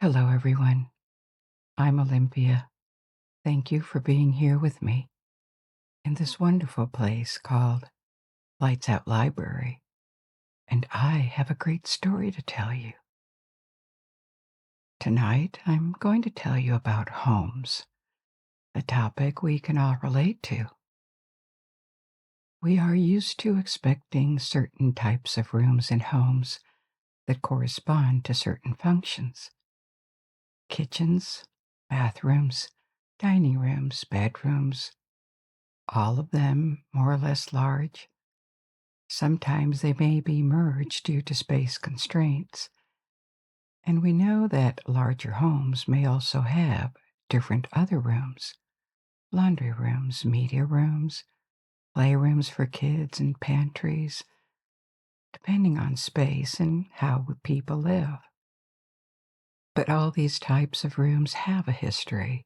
Hello, everyone. I'm Olympia. Thank you for being here with me in this wonderful place called Lights Out Library, and I have a great story to tell you. Tonight, I'm going to tell you about homes, a topic we can all relate to. We are used to expecting certain types of rooms in homes that correspond to certain functions. Kitchens, bathrooms, dining rooms, bedrooms, all of them more or less large. Sometimes they may be merged due to space constraints. And we know that larger homes may also have different other rooms, laundry rooms, media rooms, playrooms for kids, and pantries, depending on space and how people live. But all these types of rooms have a history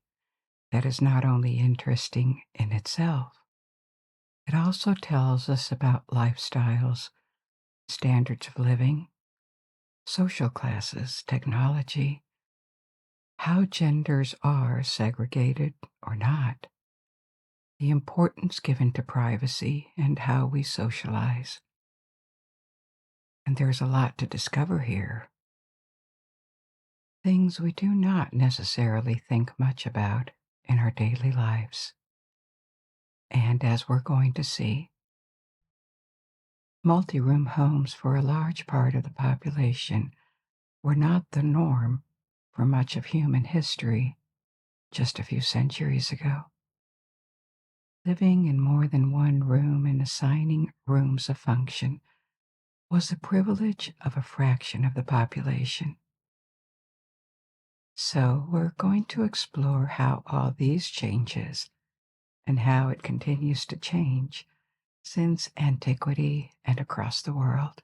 that is not only interesting in itself, it also tells us about lifestyles, standards of living, social classes, technology, how genders are segregated or not, the importance given to privacy, and how we socialize. And there's a lot to discover here. Things we do not necessarily think much about in our daily lives. And as we're going to see, multi-room homes for a large part of the population were not the norm for much of human history just a few centuries ago. Living in more than one room and assigning rooms a function was the privilege of a fraction of the population. So we're going to explore how all these changes and how it continues to change since antiquity and across the world.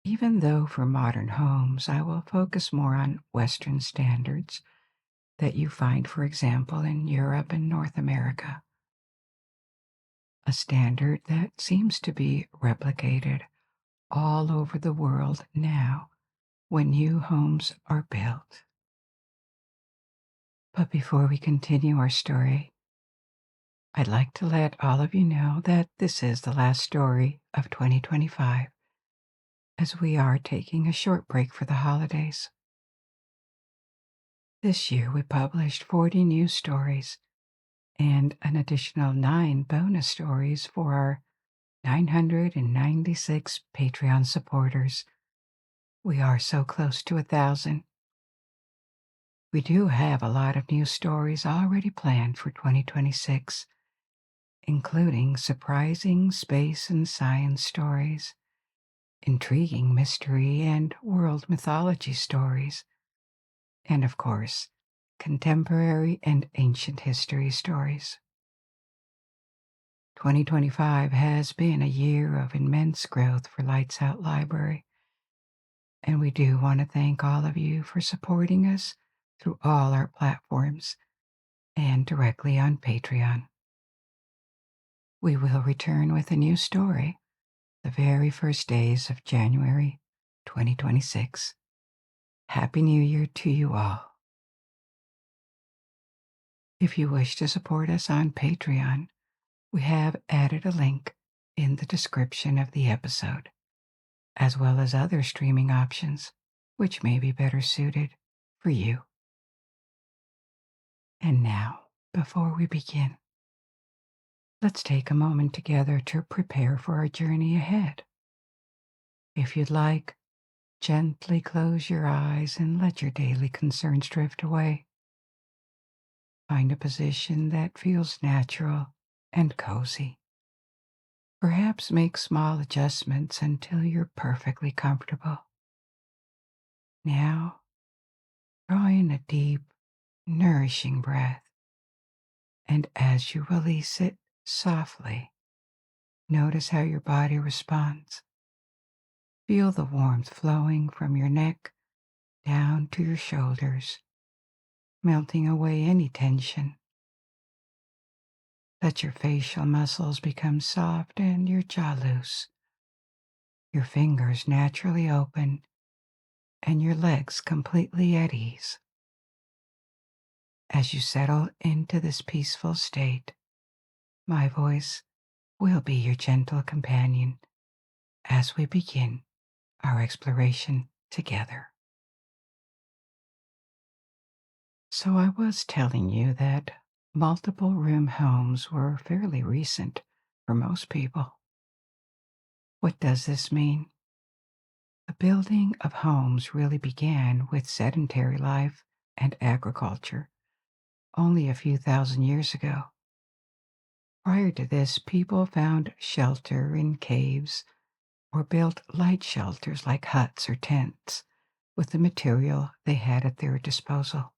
Even though for modern homes I will focus more on Western standards that you find, for example, in Europe and North America, a standard that seems to be replicated all over the world now when new homes are built. But before we continue our story, I'd like to let all of you know that this is the last story of 2025, as we are taking a short break for the holidays. This year we published 40 new stories and an additional 9 bonus stories for our 996 Patreon supporters. We are so close to 1,000. We do have a lot of new stories already planned for 2026, including surprising space and science stories, intriguing mystery and world mythology stories, and of course, contemporary and ancient history stories. 2025 has been a year of immense growth for Lights Out Library, and we do want to thank all of you for supporting us through all our platforms and directly on Patreon. We will return with a new story the very first days of January 2026. Happy New Year to you all. If you wish to support us on Patreon, we have added a link in the description of the episode, as well as other streaming options which may be better suited for you. And now, before we begin, let's take a moment together to prepare for our journey ahead. If you'd like, gently close your eyes and let your daily concerns drift away. Find a position that feels natural and cozy. Perhaps make small adjustments until you're perfectly comfortable. Now, draw in a deep, nourishing breath, and as you release it softly, notice how your body responds. Feel the warmth flowing from your neck down to your shoulders, melting away any tension. Let your facial muscles become soft and your jaw loose. Your fingers naturally open and your legs completely at ease. As you settle into this peaceful state, my voice will be your gentle companion as we begin our exploration together. So I was telling you that multiple room homes were fairly recent for most people. What does this mean? The building of homes really began with sedentary life and agriculture only a few thousand years ago. Prior to this, people found shelter in caves or built light shelters like huts or tents with the material they had at their disposal.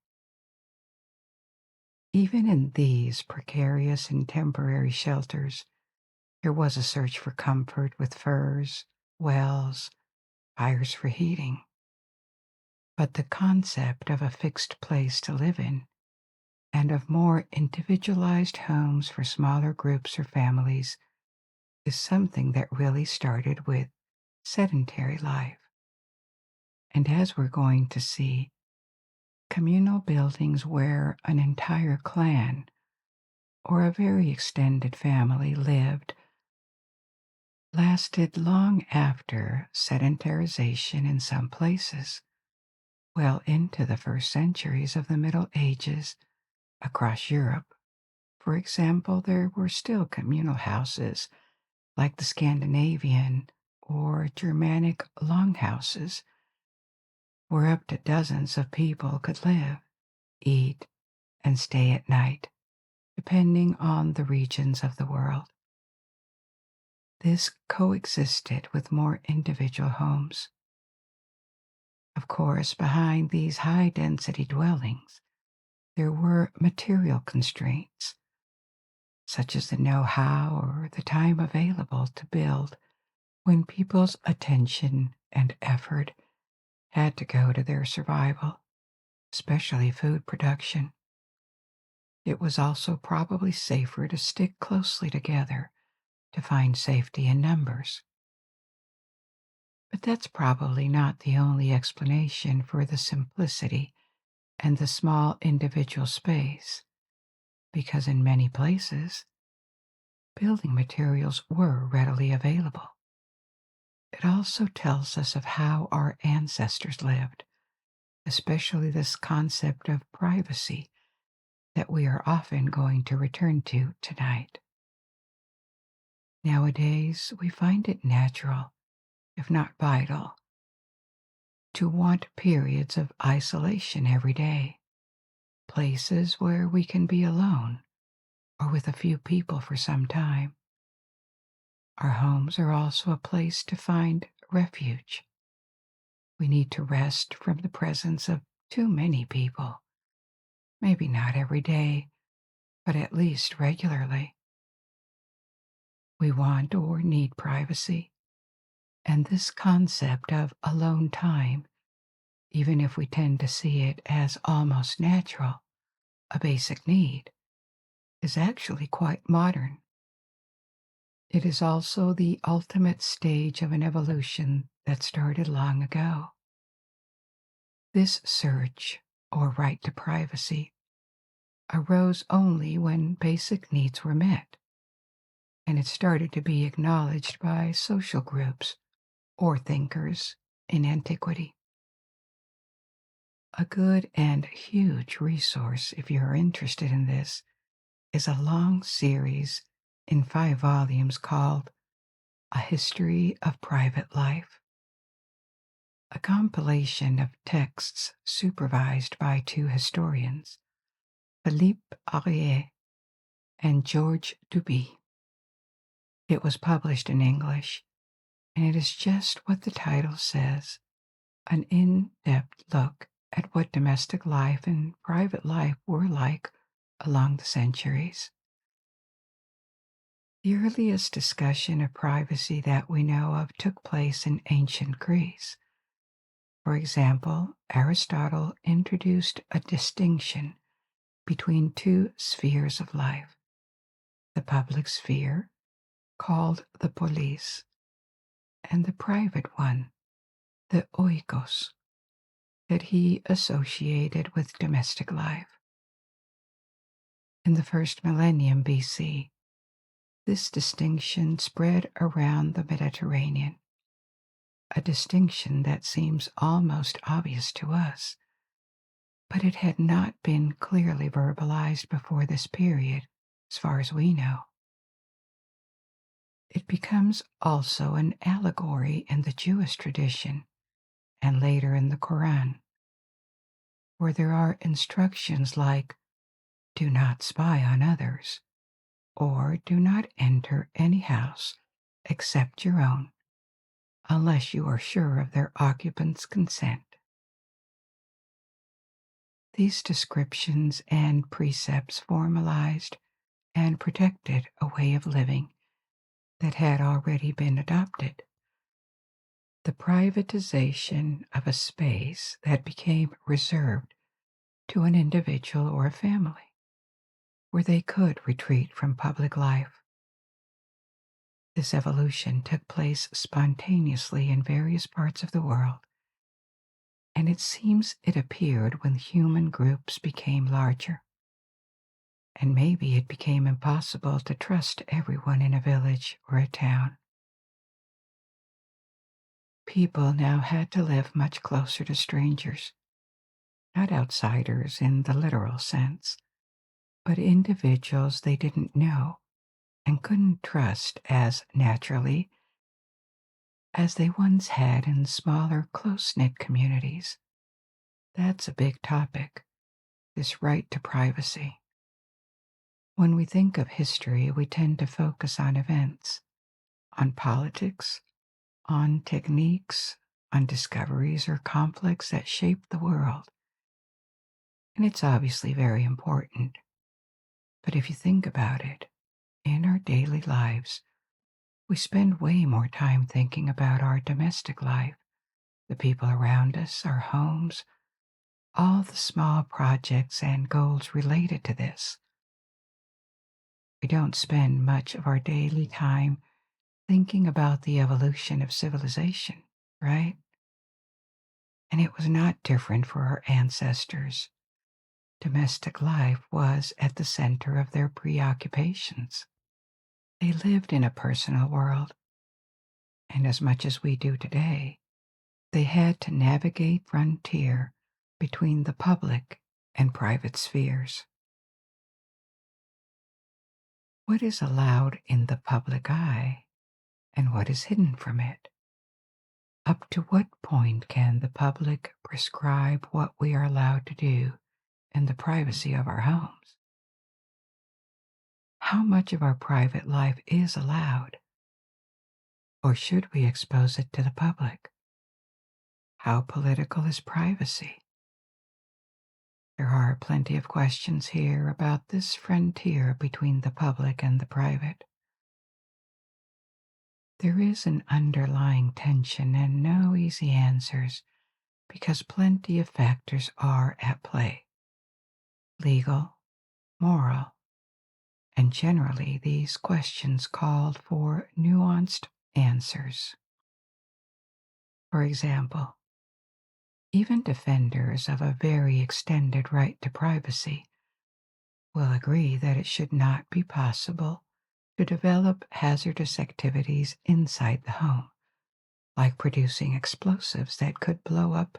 Even in these precarious and temporary shelters, there was a search for comfort with furs, wells, fires for heating. But the concept of a fixed place to live in and of more individualized homes for smaller groups or families is something that really started with sedentary life. And as we're going to see, communal buildings where an entire clan or a very extended family lived lasted long after sedentarization in some places, well into the first centuries of the Middle Ages across Europe. For example, there were still communal houses like the Scandinavian or Germanic longhouses where up to dozens of people could live, eat, and stay at night, depending on the regions of the world. This coexisted with more individual homes. Of course, behind these high-density dwellings, there were material constraints, such as the know-how or the time available to build when people's attention and effort had to go to their survival, especially food production. It was also probably safer to stick closely together to find safety in numbers. But that's probably not the only explanation for the simplicity and the small individual space, because in many places, building materials were readily available. It also tells us of how our ancestors lived, especially this concept of privacy that we are often going to return to tonight. Nowadays, we find it natural, if not vital, to want periods of isolation every day, places where we can be alone or with a few people for some time. Our homes are also a place to find refuge. We need to rest from the presence of too many people, maybe not every day, but at least regularly. We want or need privacy, and this concept of alone time, even if we tend to see it as almost natural, a basic need, is actually quite modern. It is also the ultimate stage of an evolution that started long ago. This search, or right to privacy, arose only when basic needs were met, and it started to be acknowledged by social groups or thinkers in antiquity. A good and huge resource, if you are interested in this, is a long series in 5 volumes called A History of Private Life, a compilation of texts supervised by 2 historians, Philippe Arié and Georges Duby. It was published in English, and it is just what the title says, an in-depth look at what domestic life and private life were like along the centuries. The earliest discussion of privacy that we know of took place in ancient Greece. For example, Aristotle introduced a distinction between 2 spheres of life: the public sphere, called the polis, and the private one, the oikos. that he associated with domestic life. In the first millennium BC, this distinction spread around the Mediterranean, a distinction that seems almost obvious to us, but it had not been clearly verbalized before this period, as far as we know. It becomes also an allegory in the Jewish tradition and later in the Quran, where there are instructions like, do not spy on others, or do not enter any house except your own, unless you are sure of their occupants' consent. These descriptions and precepts formalized and protected a way of living that had already been adopted. The privatization of a space that became reserved to an individual or a family, where they could retreat from public life. This evolution took place spontaneously in various parts of the world, and it seems it appeared when human groups became larger. And maybe it became impossible to trust everyone in a village or a town. People now had to live much closer to strangers, not outsiders in the literal sense, but individuals they didn't know and couldn't trust as naturally as they once had in smaller, close-knit communities. That's a big topic, this right to privacy. When we think of history, we tend to focus on events, on politics, on techniques, on discoveries or conflicts that shape the world. And it's obviously very important. But if you think about it, in our daily lives, we spend way more time thinking about our domestic life, the people around us, our homes, all the small projects and goals related to this. We don't spend much of our daily time thinking about the evolution of civilization, right? And it was not different for our ancestors. Domestic life was at the center of their preoccupations. They lived in a personal world, and as much as we do today, they had to navigate frontier between the public and private spheres. What is allowed in the public eye and what is hidden from it? Up to what point can the public prescribe what we are allowed to do in the privacy of our homes? How much of our private life is allowed? Or should we expose it to the public? How political is privacy? There are plenty of questions here about this frontier between the public and the private. There is an underlying tension and no easy answers because plenty of factors are at play. Legal, moral, and generally these questions called for nuanced answers. For example, even defenders of a very extended right to privacy will agree that it should not be possible to develop hazardous activities inside the home, like producing explosives that could blow up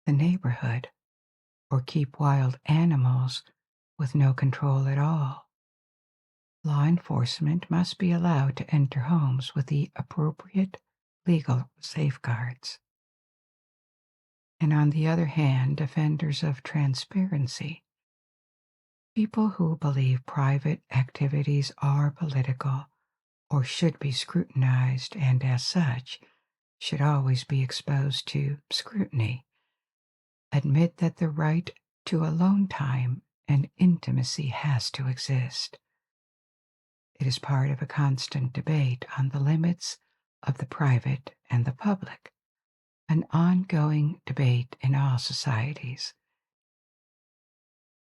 the neighborhood or keep wild animals with no control at all. Law enforcement must be allowed to enter homes with the appropriate legal safeguards. And on the other hand, defenders of transparency, people who believe private activities are political or should be scrutinized and as such should always be exposed to scrutiny, admit that the right to alone time and intimacy has to exist. It is part of a constant debate on the limits of the private and the public, an ongoing debate in all societies.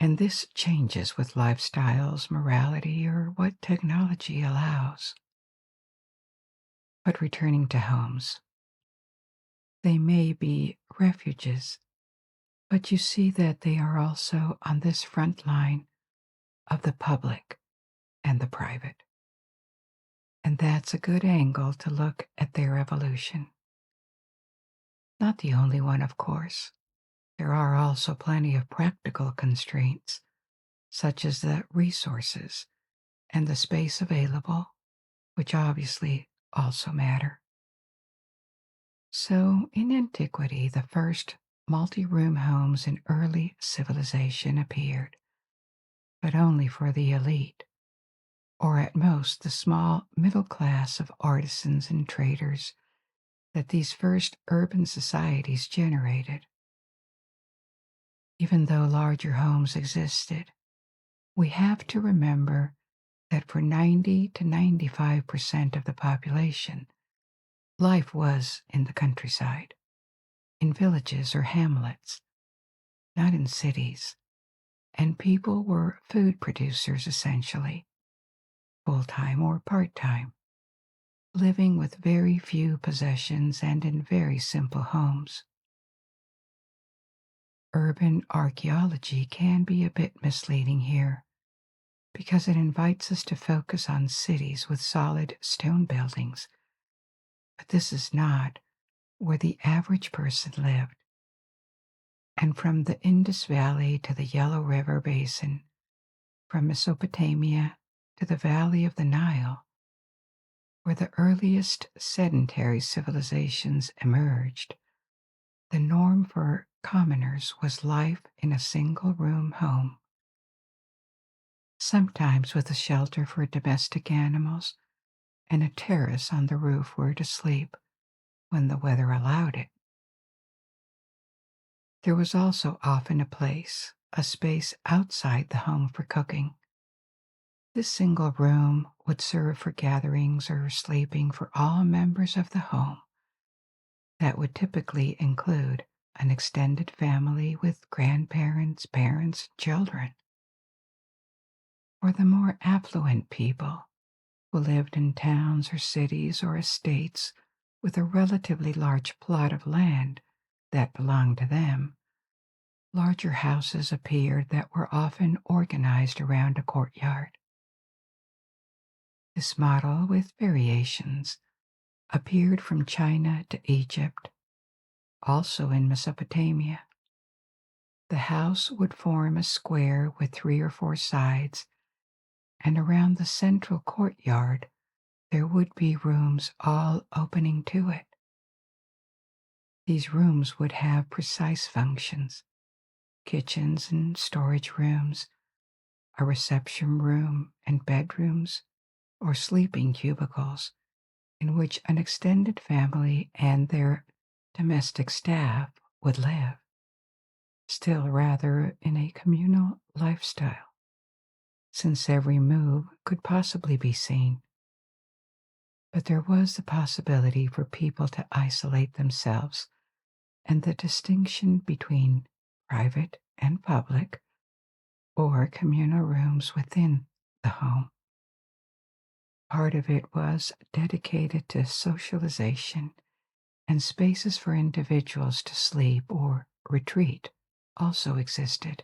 And this changes with lifestyles, morality, or what technology allows. But returning to homes, they may be refuges But you see that they are also on this front line of the public and the private. And that's a good angle to look at their evolution. Not the only one, of course. There are also plenty of practical constraints, such as the resources and the space available, which obviously also matter. So, in antiquity, the first multi-room homes in early civilization appeared, but only for the elite, or at most the small middle class of artisans and traders that these first urban societies generated. Even though larger homes existed, we have to remember that for 90 to 95% of the population, life was in the countryside, in villages or hamlets, not in cities, and people were food producers essentially, full-time or part-time, living with very few possessions and in very simple homes. Urban archaeology can be a bit misleading here because it invites us to focus on cities with solid stone buildings, but this is not where the average person lived. And from the Indus Valley to the Yellow River Basin, from Mesopotamia to the Valley of the Nile, where the earliest sedentary civilizations emerged, the norm for commoners was life in a single-room home, sometimes with a shelter for domestic animals and a terrace on the roof where to sleep when the weather allowed it. There was also often a space outside the home for cooking. This single room would serve for gatherings or sleeping for all members of the home. That would typically include an extended family with grandparents, parents, children. For the more affluent people who lived in towns or cities or estates with a relatively large plot of land that belonged to them, larger houses appeared that were often organized around a courtyard. This model, with variations, appeared from China to Egypt, also in Mesopotamia. The house would form a square with 3 or 4 sides, and around the central courtyard there would be rooms all opening to it. These rooms would have precise functions: kitchens and storage rooms, a reception room and bedrooms, or sleeping cubicles in which an extended family and their domestic staff would live, still rather in a communal lifestyle, since every move could possibly be seen. But there was the possibility for people to isolate themselves, and the distinction between private and public, or communal rooms within the home. Part of it was dedicated to socialization, and spaces for individuals to sleep or retreat also existed.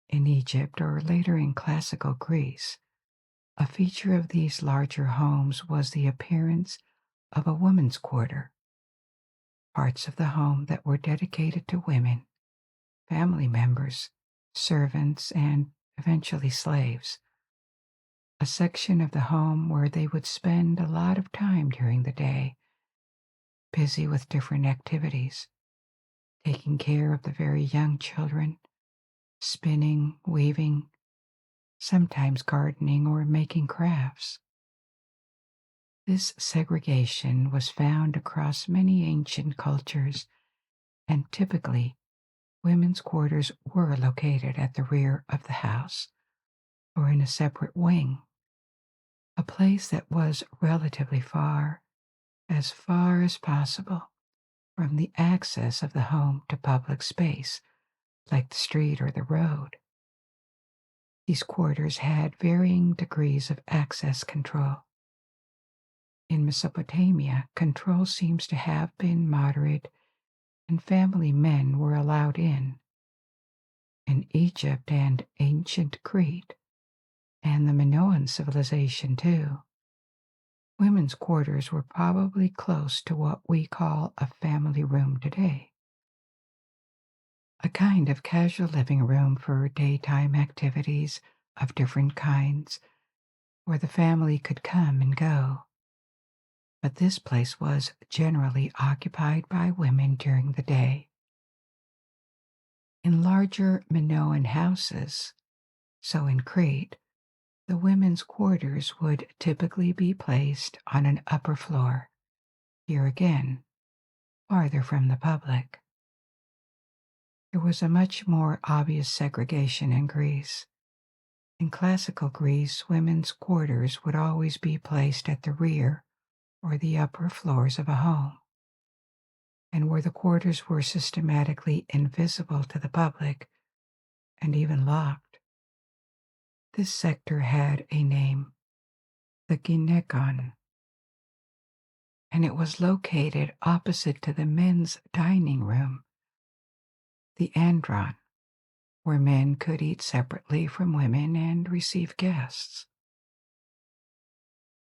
In Egypt, or later in classical Greece, a feature of these larger homes was the appearance of a woman's quarter, parts of the home that were dedicated to women, family members, servants, and eventually slaves. A section of the home where they would spend a lot of time during the day, busy with different activities, taking care of the very young children, spinning, weaving, sometimes gardening or making crafts. This segregation was found across many ancient cultures, and typically, women's quarters were located at the rear of the house or in a separate wing, a place that was relatively far as possible from the access of the home to public space, like the street or the road. These quarters had varying degrees of access control. In Mesopotamia, control seems to have been moderate and family men were allowed in Egypt and ancient Crete, and the Minoan civilization too. Women's quarters were probably close to what we call a family room today, a kind of casual living room for daytime activities of different kinds where the family could come and go. But this place was generally occupied by women during the day. In larger Minoan houses, so in Crete, the women's quarters would typically be placed on an upper floor, here again, farther from the public. There was a much more obvious segregation in Greece. In classical Greece, women's quarters would always be placed at the rear or the upper floors of a home, and where the quarters were systematically invisible to the public and even locked. This sector had a name, the gynekon, and it was located opposite to the men's dining room, the andron, where men could eat separately from women and receive guests.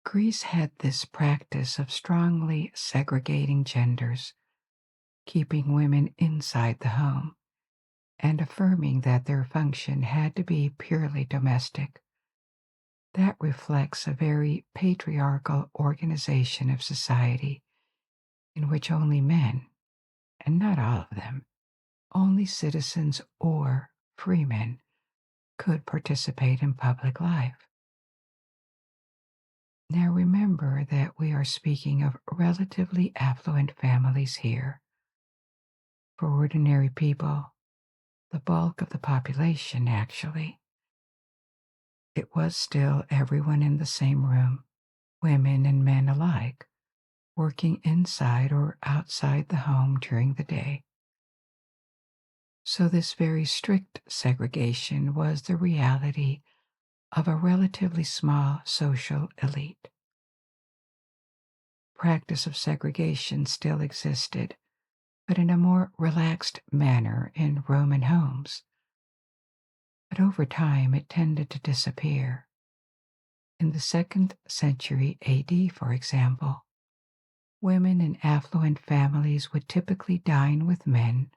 Greece had this practice of strongly segregating genders, keeping women inside the home, and affirming that their function had to be purely domestic. That reflects a very patriarchal organization of society in which only men, and not all of them, only citizens or freemen, could participate in public life. Now remember that we are speaking of relatively affluent families here. For ordinary people, the bulk of the population actually, it was still everyone in the same room, women and men alike, working inside or outside the home during the day. So this very strict segregation was the reality of a relatively small social elite. Practice of segregation still existed, but in a more relaxed manner in Roman homes. But over time it tended to disappear. In the 2nd century AD, for example, women in affluent families would typically dine with men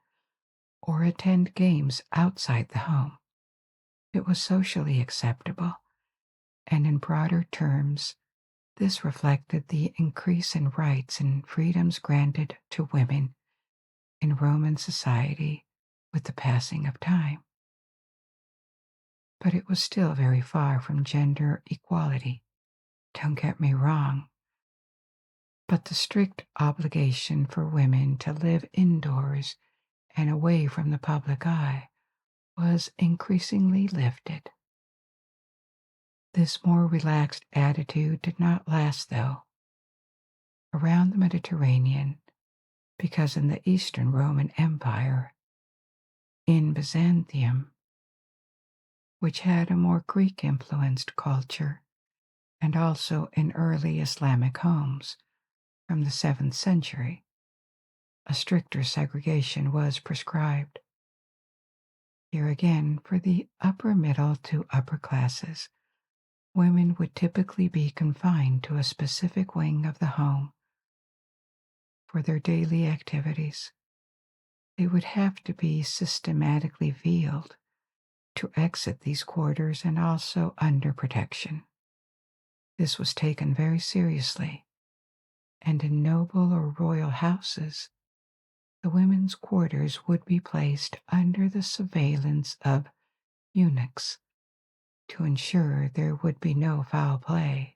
or attend games outside the home. It was socially acceptable, and in broader terms, this reflected the increase in rights and freedoms granted to women in Roman society with the passing of time. But it was still very far from gender equality, don't get me wrong. But the strict obligation for women to live indoors and away from the public eye was increasingly lifted. This more relaxed attitude did not last, though. Around the Mediterranean, because in the Eastern Roman Empire, in Byzantium, which had a more Greek-influenced culture, and also in early Islamic homes from the 7th century, a stricter segregation was prescribed. Here again, for the upper middle to upper classes, women would typically be confined to a specific wing of the home. For their daily activities, they would have to be systematically veiled to exit these quarters and also under protection. This was taken very seriously, and in noble or royal houses, the women's quarters would be placed under the surveillance of eunuchs to ensure there would be no foul play.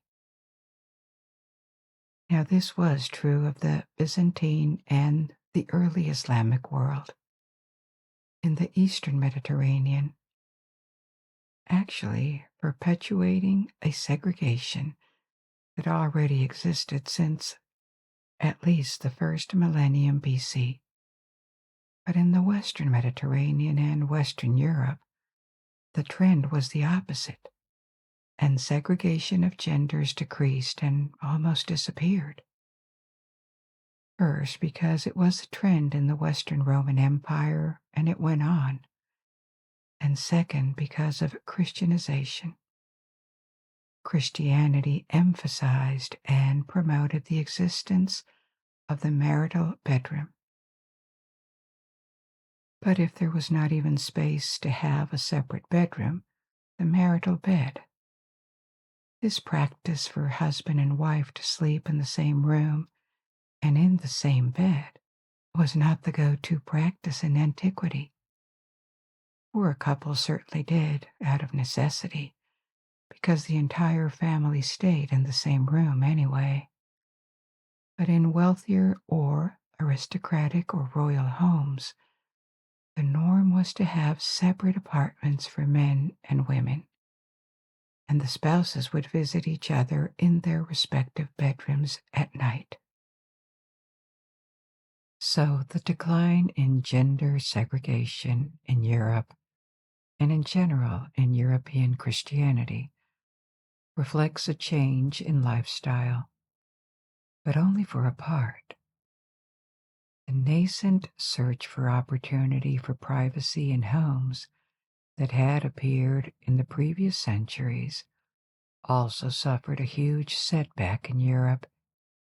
Now, this was true of the Byzantine and the early Islamic world. In the Eastern Mediterranean, actually perpetuating a segregation that already existed since at least the first millennium BC. But in the Western Mediterranean and Western Europe, the trend was the opposite, and segregation of genders decreased and almost disappeared. First, because it was a trend in the Western Roman Empire and it went on. And second, because of Christianization. Christianity emphasized and promoted the existence of the marital bedroom. But if there was not even space to have a separate bedroom, the marital bed. This practice for husband and wife to sleep in the same room and in the same bed was not the go-to practice in antiquity. Poor couples certainly did, out of necessity, because the entire family stayed in the same room anyway. But in wealthier or aristocratic or royal homes, the norm was to have separate apartments for men and women, and the spouses would visit each other in their respective bedrooms at night. So the decline in gender segregation in Europe and in general in European Christianity reflects a change in lifestyle, but only for a part. The nascent search for opportunity for privacy in homes that had appeared in the previous centuries also suffered a huge setback in Europe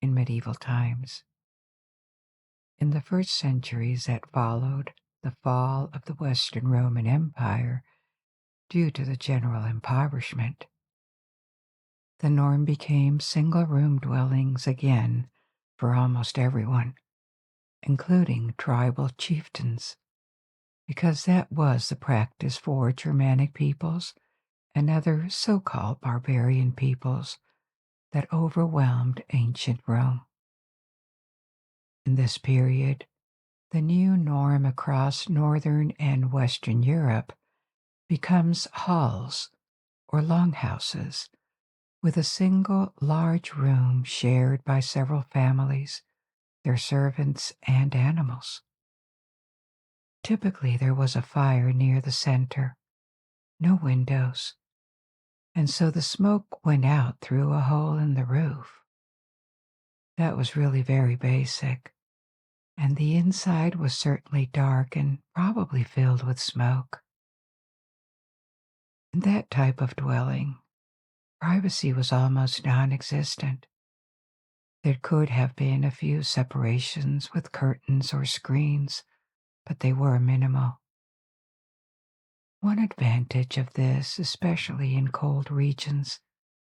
in medieval times. In the first centuries that followed the fall of the Western Roman Empire due to the general impoverishment, the norm became single-room dwellings again for almost everyone, including tribal chieftains, because that was the practice for Germanic peoples and other so-called barbarian peoples that overwhelmed ancient Rome. In this period, the new norm across northern and western Europe becomes halls or longhouses with a single large room shared by several families, their servants, and animals. Typically, there was a fire near the center, no windows, and so the smoke went out through a hole in the roof. That was really very basic, and the inside was certainly dark and probably filled with smoke. In that type of dwelling, privacy was almost non-existent. There could have been a few separations with curtains or screens, but they were minimal. One advantage of this, especially in cold regions,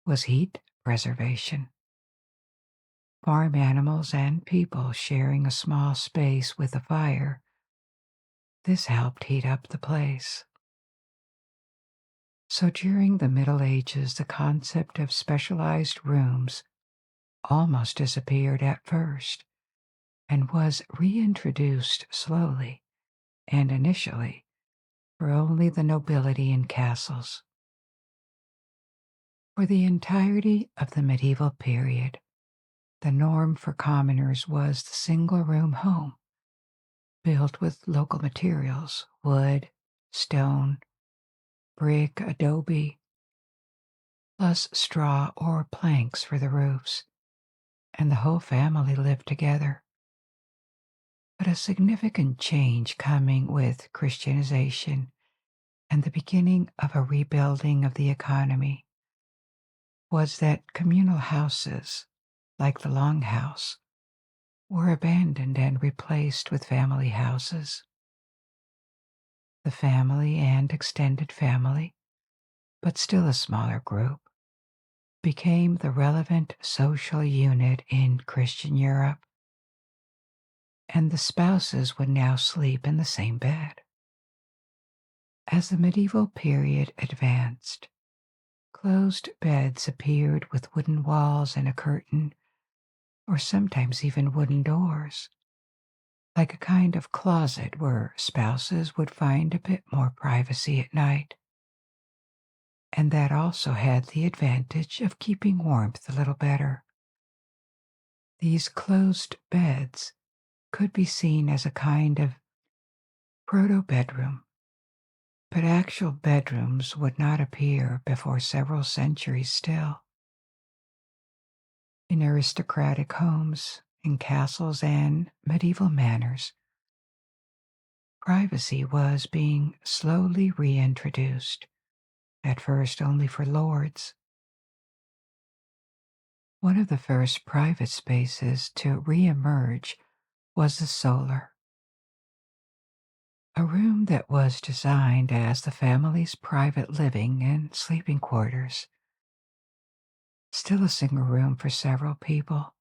was heat preservation. Farm animals and people sharing a small space with a fire. This helped heat up the place. So during the Middle Ages, the concept of specialized rooms almost disappeared at first and was reintroduced slowly and initially for only the nobility in castles. For the entirety of the medieval period, the norm for commoners was the single-room home, built with local materials, wood, stone, brick, adobe, plus straw or planks for the roofs, and the whole family lived together. But a significant change coming with Christianization and the beginning of a rebuilding of the economy was that communal houses, like the longhouse, were abandoned and replaced with family houses. The family and extended family, but still a smaller group, became the relevant social unit in Christian Europe, and the spouses would now sleep in the same bed. As the medieval period advanced, closed beds appeared with wooden walls and a curtain, or sometimes even wooden doors, like a kind of closet where spouses would find a bit more privacy at night. And that also had the advantage of keeping warmth a little better. These closed beds could be seen as a kind of proto-bedroom, but actual bedrooms would not appear before several centuries still. In aristocratic homes, in castles and medieval manors, privacy was being slowly reintroduced, at first only for lords. One of the first private spaces to re-emerge was the solar, a room that was designed as the family's private living and sleeping quarters. Still a single room for several people,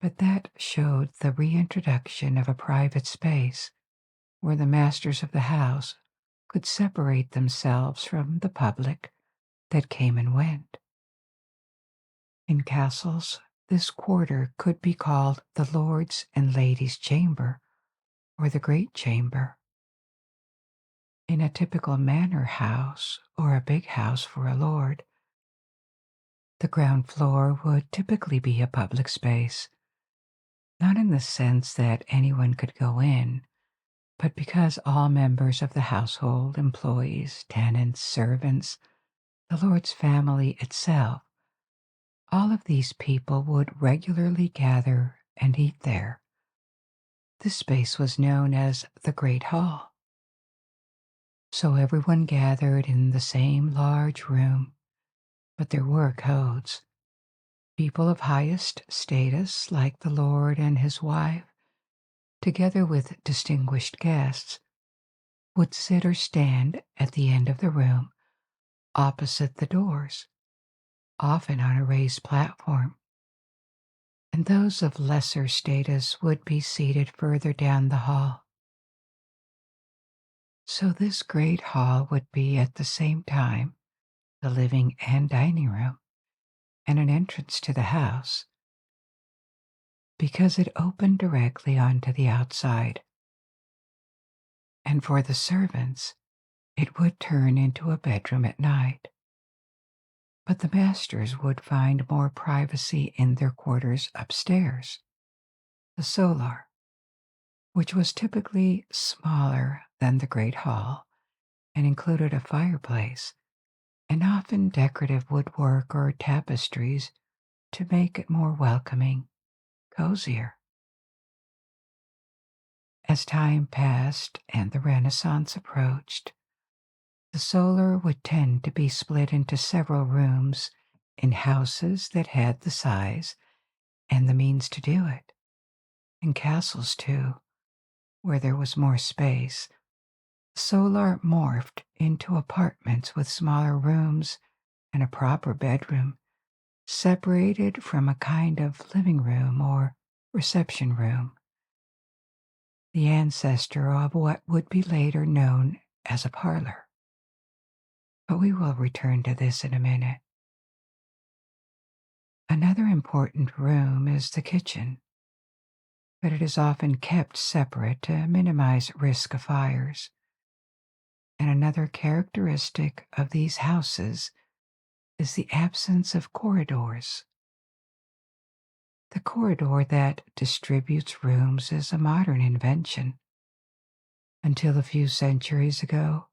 but that showed the reintroduction of a private space where the masters of the house could separate themselves from the public that came and went. In castles, this quarter could be called the Lord's and Ladies' Chamber or the Great Chamber. In a typical manor house or a big house for a lord, the ground floor would typically be a public space, not in the sense that anyone could go in, but because all members of the household, employees, tenants, servants, the lord's family itself, all of these people would regularly gather and eat there. This space was known as the Great Hall. So everyone gathered in the same large room, but there were codes. People of highest status, like the lord and his wife, together with distinguished guests, would sit or stand at the end of the room, opposite the doors, often on a raised platform, and those of lesser status would be seated further down the hall. So this great hall would be at the same time the living and dining room, and an entrance to the house, because it opened directly onto the outside. And for the servants, it would turn into a bedroom at night. But the masters would find more privacy in their quarters upstairs, the solar, which was typically smaller than the great hall and included a fireplace and often decorative woodwork or tapestries to make it more welcoming, cozier. As time passed and the Renaissance approached, the solar would tend to be split into several rooms in houses that had the size and the means to do it. In castles, too, where there was more space, solar morphed into apartments with smaller rooms and a proper bedroom, separated from a kind of living room or reception room, the ancestor of what would be later known as a parlor. But we will return to this in a minute. Another important room is the kitchen, but it is often kept separate to minimize risk of fires. And another characteristic of these houses is the absence of corridors. The corridor that distributes rooms is a modern invention. Until a few centuries ago,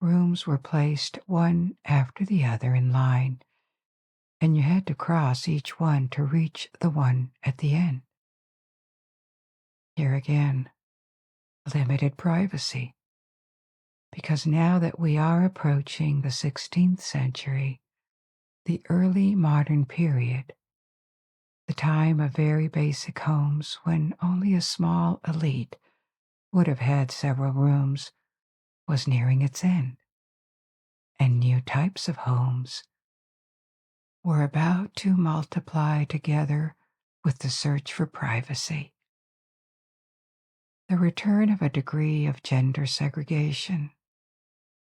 rooms were placed one after the other in line, and you had to cross each one to reach the one at the end. Here again, limited privacy. Because now that we are approaching the 16th century, the early modern period, the time of very basic homes when only a small elite would have had several rooms, was nearing its end, and new types of homes were about to multiply together with the search for privacy. The return of a degree of gender segregation,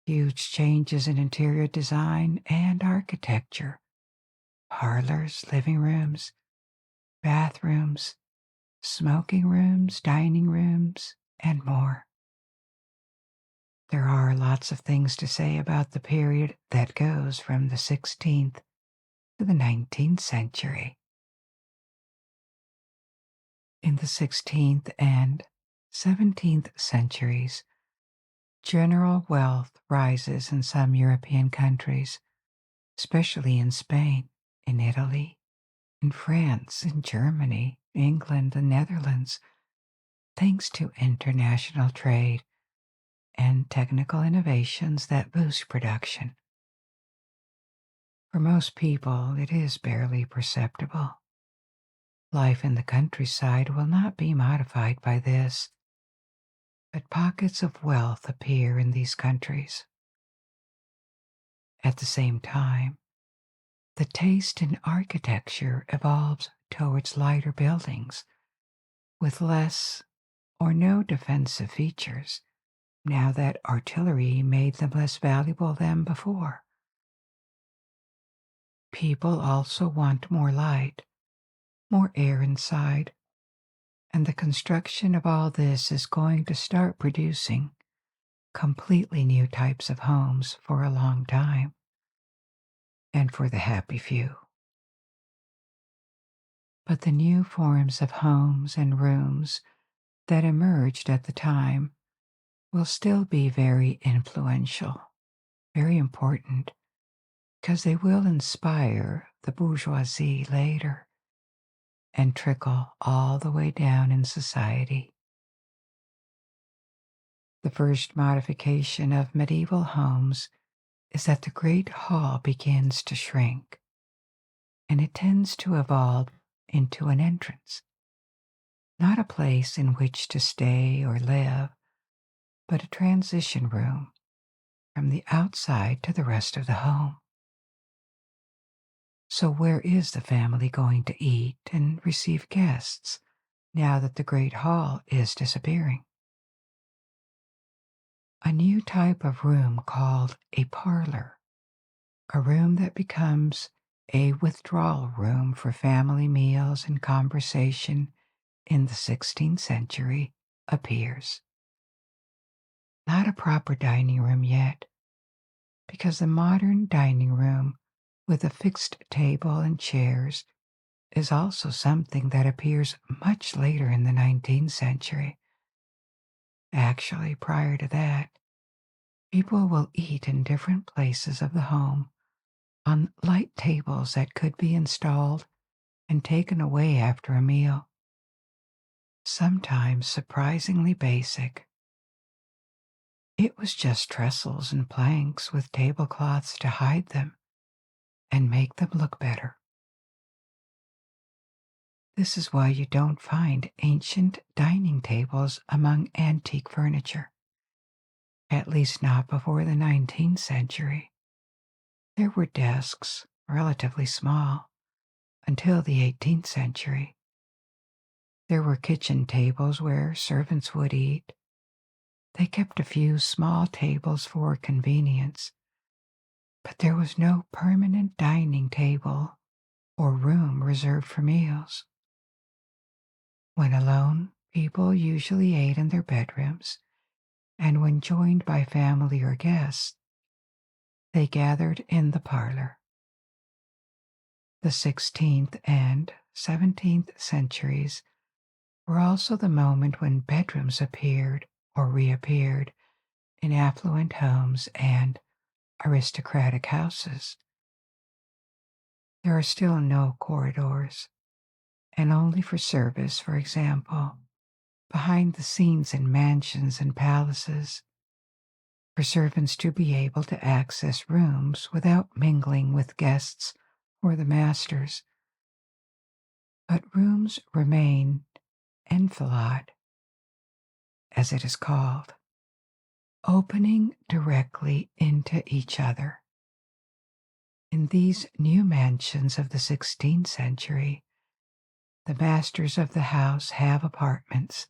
huge changes in interior design and architecture, parlors, living rooms, bathrooms, smoking rooms, dining rooms, and more. There are lots of things to say about the period that goes from the 16th to the 19th century. In the 16th and 17th centuries, general wealth rises in some European countries, especially in Spain, in Italy, in France, in Germany, England, and Netherlands, thanks to international trade and technical innovations that boost production. For most people, it is barely perceptible. Life in the countryside will not be modified by this, but pockets of wealth appear in these countries. At the same time, the taste in architecture evolves towards lighter buildings with less or no defensive features, now that artillery made them less valuable than before. People also want more light, more air inside, and the construction of all this is going to start producing completely new types of homes for a long time, and for the happy few. But the new forms of homes and rooms that emerged at the time will still be very influential, very important, because they will inspire the bourgeoisie later and trickle all the way down in society. The first modification of medieval homes is that the great hall begins to shrink, and it tends to evolve into an entrance, not a place in which to stay or live, but a transition room from the outside to the rest of the home. So where is the family going to eat and receive guests now that the great hall is disappearing? A new type of room called a parlor, a room that becomes a withdrawal room for family meals and conversation in the 16th century, appears. Not a proper dining room yet, because the modern dining room with a fixed table and chairs is also something that appears much later in the 19th century. Actually, prior to that, people will eat in different places of the home on light tables that could be installed and taken away after a meal, sometimes surprisingly basic. It was just trestles and planks with tablecloths to hide them and make them look better. This is why you don't find ancient dining tables among antique furniture, at least not before the 19th century. There were desks, relatively small, until the 18th century. There were kitchen tables where servants would eat. They kept a few small tables for convenience, but there was no permanent dining table or room reserved for meals. When alone, people usually ate in their bedrooms, and when joined by family or guests, they gathered in the parlor. The 16th and 17th centuries were also the moment when bedrooms appeared or reappeared in affluent homes and aristocratic houses. There are still no corridors, and only for service, for example, behind the scenes in mansions and palaces, for servants to be able to access rooms without mingling with guests or the masters. But rooms remain enfilade, as it is called, opening directly into each other. In these new mansions of the 16th century, the masters of the house have apartments,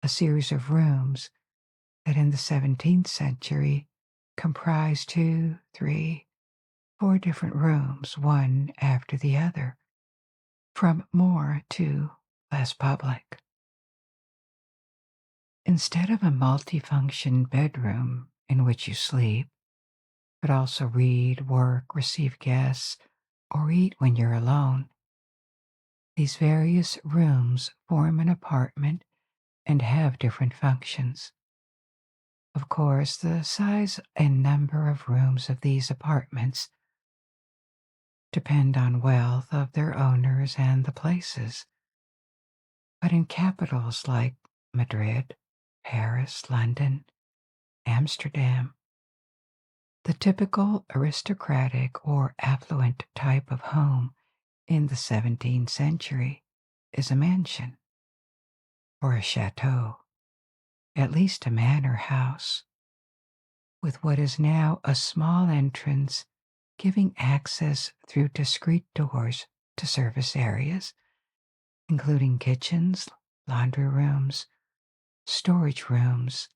a series of rooms that in the 17th century comprise 2, 3, 4 different rooms, one after the other, from more to less public. Instead of a multifunction bedroom in which you sleep, but also read, work, receive guests, or eat when you're alone, these various rooms form an apartment and have different functions. Of course, the size and number of rooms of these apartments depend on wealth of their owners and the places. But in capitals like Madrid, Paris, London, Amsterdam, the typical aristocratic or affluent type of home in the 17th century is a mansion or a chateau, at least a manor house, with what is now a small entrance giving access through discrete doors to service areas, including kitchens, laundry rooms, storage rooms,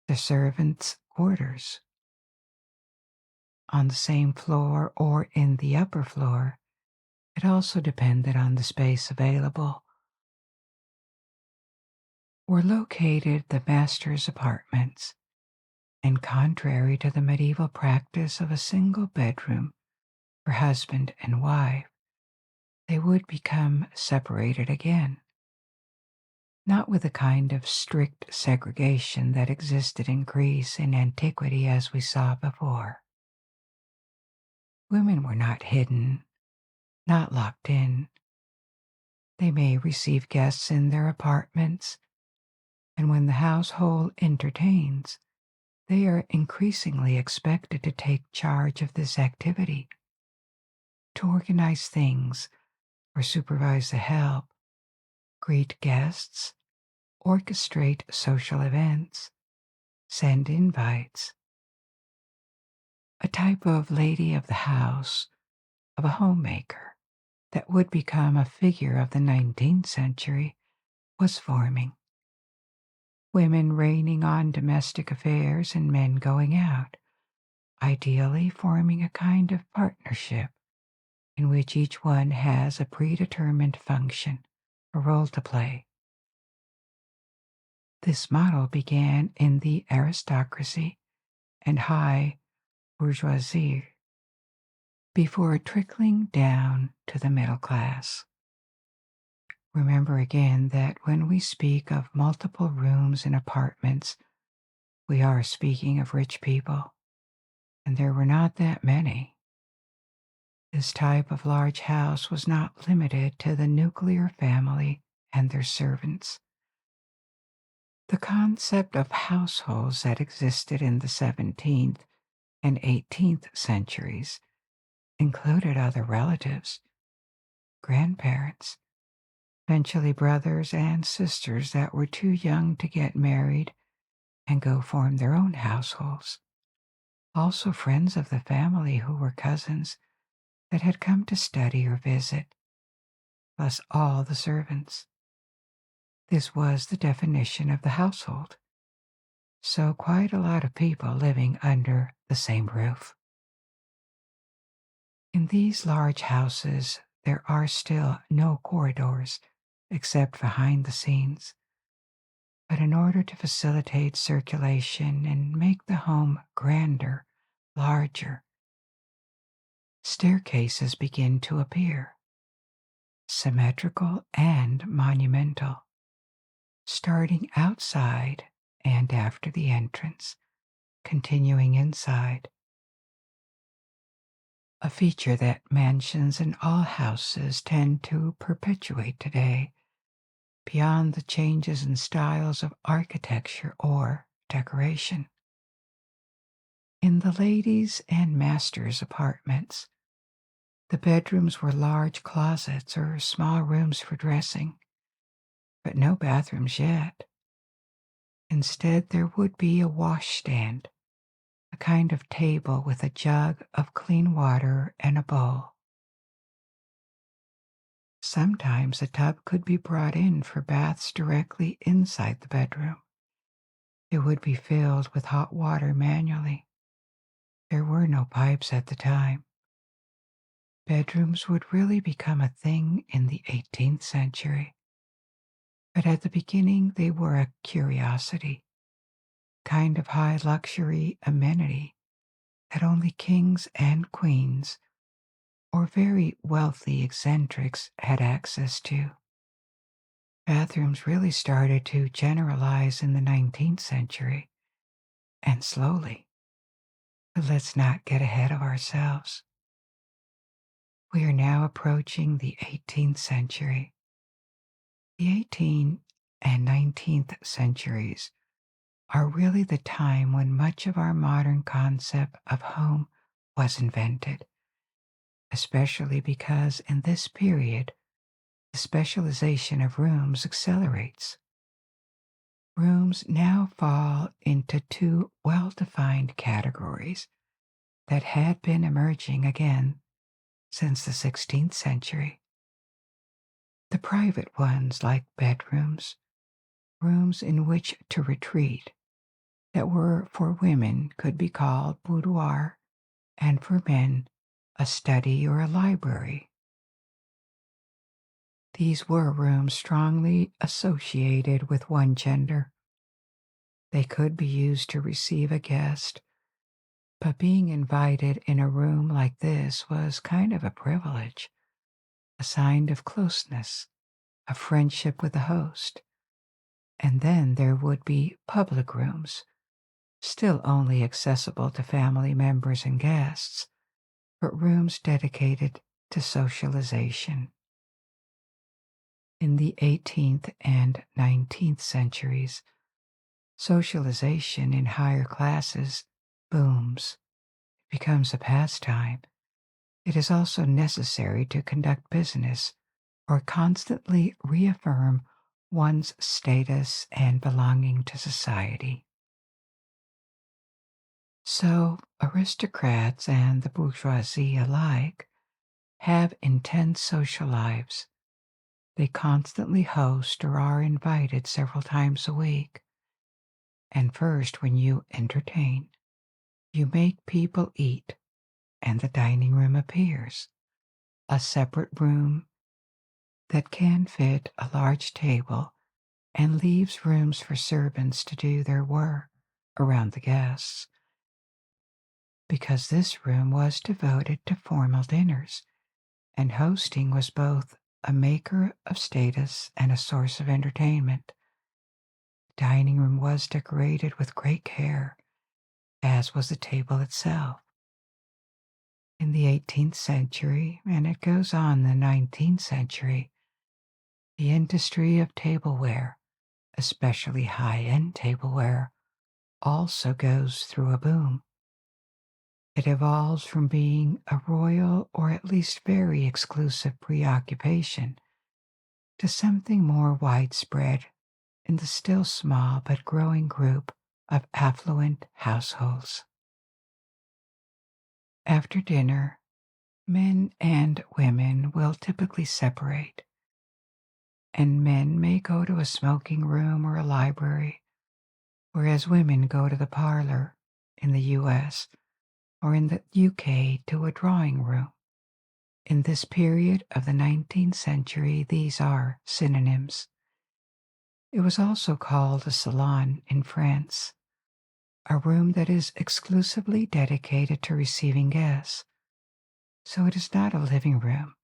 the servants' quarters. On the same floor or in the upper floor, it also depended on the space available, were located the master's apartments, and contrary to the medieval practice of a single bedroom for husband and wife, they would become separated again, not with the kind of strict segregation that existed in Greece in antiquity as we saw before. Women were not hidden, not locked in. They may receive guests in their apartments, and when the household entertains, they are increasingly expected to take charge of this activity, to organize things or supervise the help, greet guests, orchestrate social events, send invites. A type of lady of the house, of a homemaker, that would become a figure of the 19th century was forming. Women reigning on domestic affairs and men going out, ideally forming a kind of partnership in which each one has a predetermined function or role to play. This model began in the aristocracy and high bourgeoisie before trickling down to the middle class. Remember again that when we speak of multiple rooms in apartments, we are speaking of rich people, and there were not that many. This type of large house was not limited to the nuclear family and their servants. The concept of households that existed in the 17th and 18th centuries included other relatives, grandparents, eventually brothers and sisters that were too young to get married and go form their own households. Also friends of the family who were cousins that had come to study or visit, plus all the servants. This was the definition of the household. So quite a lot of people living under the same roof. In these large houses, there are still no corridors except behind the scenes. But in order to facilitate circulation and make the home grander, larger, staircases begin to appear, symmetrical and monumental, starting outside and after the entrance, continuing inside. A feature that mansions and all houses tend to perpetuate today, beyond the changes in styles of architecture or decoration. In the ladies' and masters' apartments, the bedrooms were large closets or small rooms for dressing, but no bathrooms yet. Instead, there would be a washstand, a kind of table with a jug of clean water and a bowl. Sometimes a tub could be brought in for baths directly inside the bedroom. It would be filled with hot water manually. There were no pipes at the time. Bedrooms would really become a thing in the 18th century. But at the beginning, they were a curiosity, kind of high luxury amenity that only kings and queens or very wealthy eccentrics had access to. Bathrooms really started to generalize in the 19th century, and slowly. But let's not get ahead of ourselves. We are now approaching the 18th century. The 18th and 19th centuries are really the time when much of our modern concept of home was invented, especially because in this period, the specialization of rooms accelerates. Rooms now fall into two well-defined categories that had been emerging again since the 16th century. The private ones like bedrooms, rooms in which to retreat, that were for women could be called boudoir, and for men a study or a library. These were rooms strongly associated with one gender. They could be used to receive a guest, but being invited in a room like this was kind of a privilege, a sign of closeness, of friendship with the host. And then there would be public rooms, still only accessible to family members and guests, but rooms dedicated to socialization. In the 18th and 19th centuries, socialization in higher classes booms. It becomes a pastime. It is also necessary to conduct business or constantly reaffirm one's status and belonging to society. So, aristocrats and the bourgeoisie alike have intense social lives. They constantly host or are invited several times a week. And first, when you entertain, you make people eat, and the dining room appears, a separate room that can fit a large table and leaves rooms for servants to do their work around the guests, because this room was devoted to formal dinners, and hosting was both a maker of status and a source of entertainment. The dining room was decorated with great care, as was the table itself. In the 18th century, and it goes on the 19th century, the industry of tableware, especially high-end tableware, also goes through a boom. It evolves from being a royal or at least very exclusive preoccupation to something more widespread in the still small but growing group of affluent households. After dinner, men and women will typically separate, and men may go to a smoking room or a library, whereas women go to the parlor in the US or in the UK to a drawing room. In this period of the 19th century, these are synonyms. It was also called a salon in France, a room that is exclusively dedicated to receiving guests. So it is not a living room.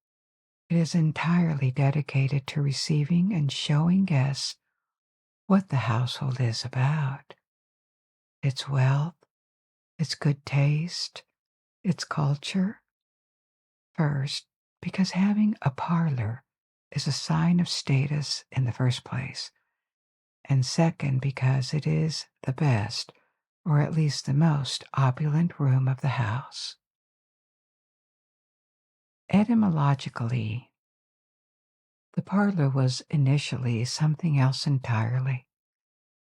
It is entirely dedicated to receiving and showing guests what the household is about, its wealth, its good taste, its culture. First, because having a parlor is a sign of status in the first place, and second, because it is the best, or at least the most opulent room of the house. Etymologically, the parlor was initially something else entirely.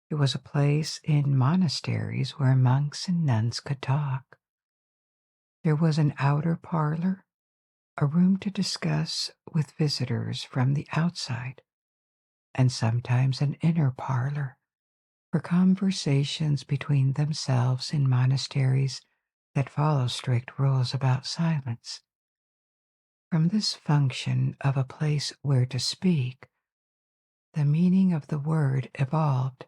It was a place in monasteries where monks and nuns could talk. There was an outer parlor, a room to discuss with visitors from the outside, and sometimes an inner parlor for conversations between themselves in monasteries that follow strict rules about silence. From this function of a place where to speak, the meaning of the word evolved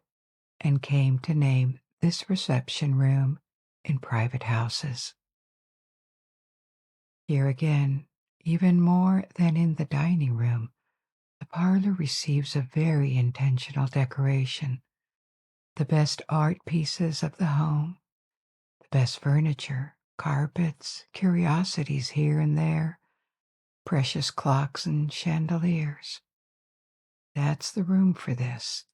and came to name this reception room in private houses. Here again, even more than in the dining room, the parlor receives a very intentional decoration. The best art pieces of the home, the best furniture, carpets, curiosities here and there, precious clocks and chandeliers. That's the room for this.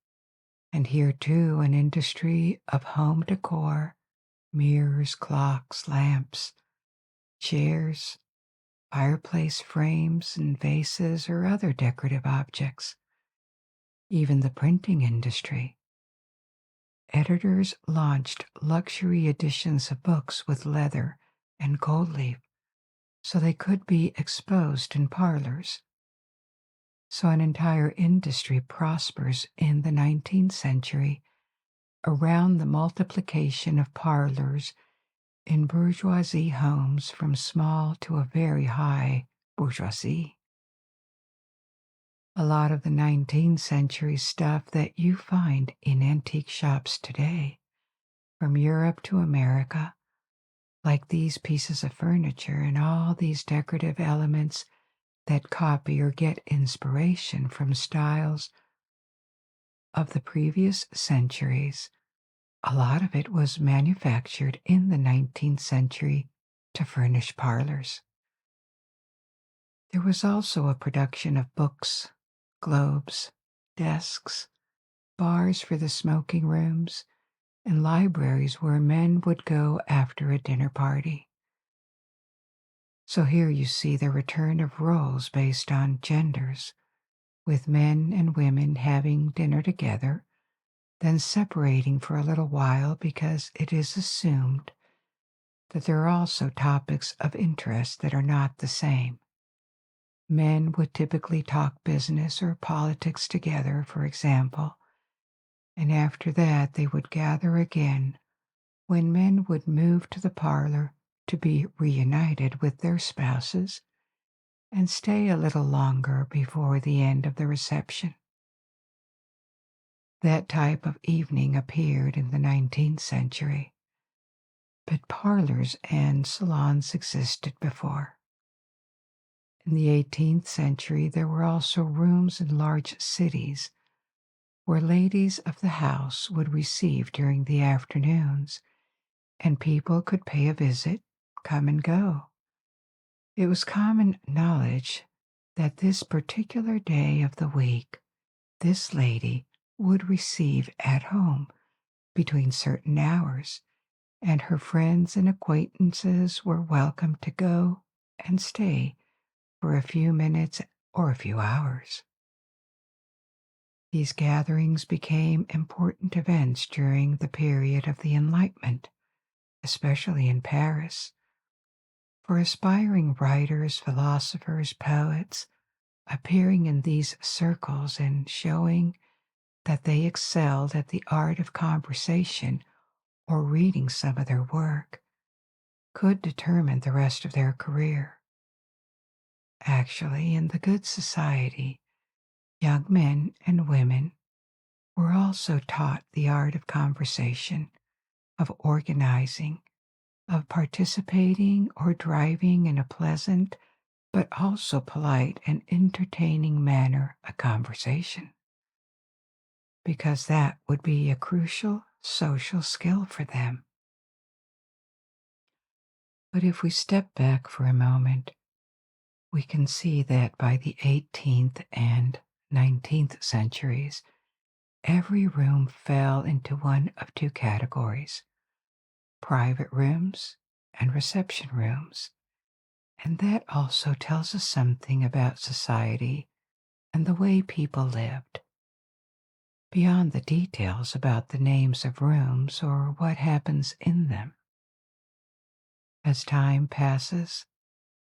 And here, too, an industry of home decor, mirrors, clocks, lamps, chairs, fireplace frames, and vases or other decorative objects. Even the printing industry. Editors launched luxury editions of books with leather and gold leaf so they could be exposed in parlors. So an entire industry prospers in the 19th century around the multiplication of parlors in bourgeoisie homes from small to a very high bourgeoisie. A lot of the 19th century stuff that you find in antique shops today, from Europe to America, like these pieces of furniture and all these decorative elements that copy or get inspiration from styles of the previous centuries, a lot of it was manufactured in the 19th century to furnish parlors. There was also a production of books, globes, desks, bars for the smoking rooms, and libraries where men would go after a dinner party. So here you see the return of roles based on genders, with men and women having dinner together, then separating for a little while because it is assumed that there are also topics of interest that are not the same. Men would typically talk business or politics together, for example, and after that they would gather again when men would move to the parlor to be reunited with their spouses and stay a little longer before the end of the reception. That type of evening appeared in the 19th century, but parlors and salons existed before. In the 18th century, there were also rooms in large cities where ladies of the house would receive during the afternoons, and people could pay a visit, come and go. It was common knowledge that this particular day of the week, this lady would receive at home between certain hours, and her friends and acquaintances were welcome to go and stay for a few minutes or a few hours. These gatherings became important events during the period of the Enlightenment, especially in Paris. For aspiring writers, philosophers, poets, appearing in these circles and showing that they excelled at the art of conversation or reading some of their work could determine the rest of their career. Actually, in the good society, young men and women were also taught the art of conversation, of organizing, of participating or driving in a pleasant but also polite and entertaining manner a conversation, because that would be a crucial social skill for them. But if we step back for a moment, we can see that by the 18th and 19th centuries, every room fell into one of two categories: private rooms and reception rooms. And that also tells us something about society and the way people lived, beyond the details about the names of rooms or what happens in them. As time passes,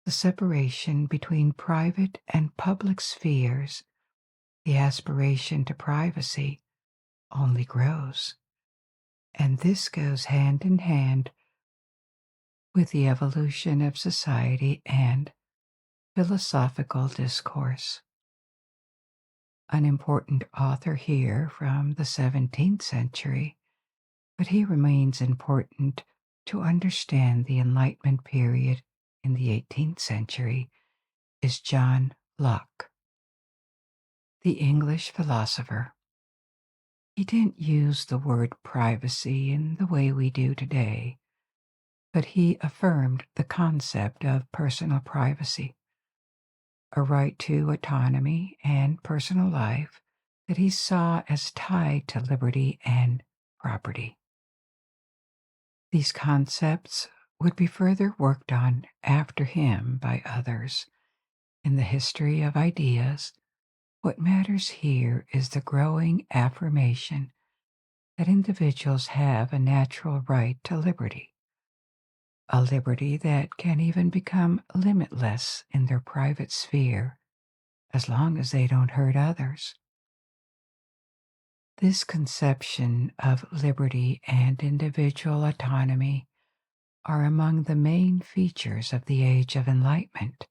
the separation between private and public spheres, the aspiration to privacy, only grows. And this goes hand in hand with the evolution of society and philosophical discourse. An important author here from the 17th century, but he remains important to understand the Enlightenment period in the 18th century, is John Locke, the English philosopher. He didn't use the word privacy in the way we do today, but he affirmed the concept of personal privacy, a right to autonomy and personal life that he saw as tied to liberty and property. These concepts would be further worked on after him by others. In the history of ideas, what matters here is the growing affirmation that individuals have a natural right to liberty, a liberty that can even become limitless in their private sphere as long as they don't hurt others. This conception of liberty and individual autonomy are among the main features of the Age of Enlightenment.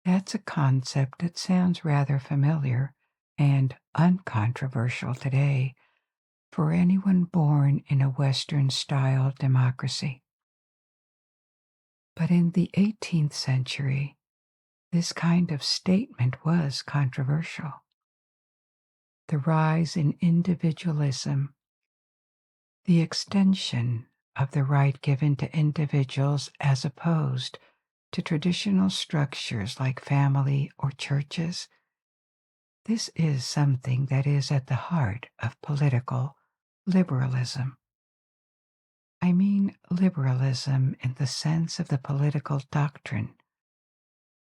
That's a concept that sounds rather familiar and uncontroversial today for anyone born in a Western-style democracy. But in the 18th century, this kind of statement was controversial. The rise in individualism, the extension of the right given to individuals as opposed to traditional structures like family or churches, this is something that is at the heart of political liberalism. I mean liberalism in the sense of the political doctrine,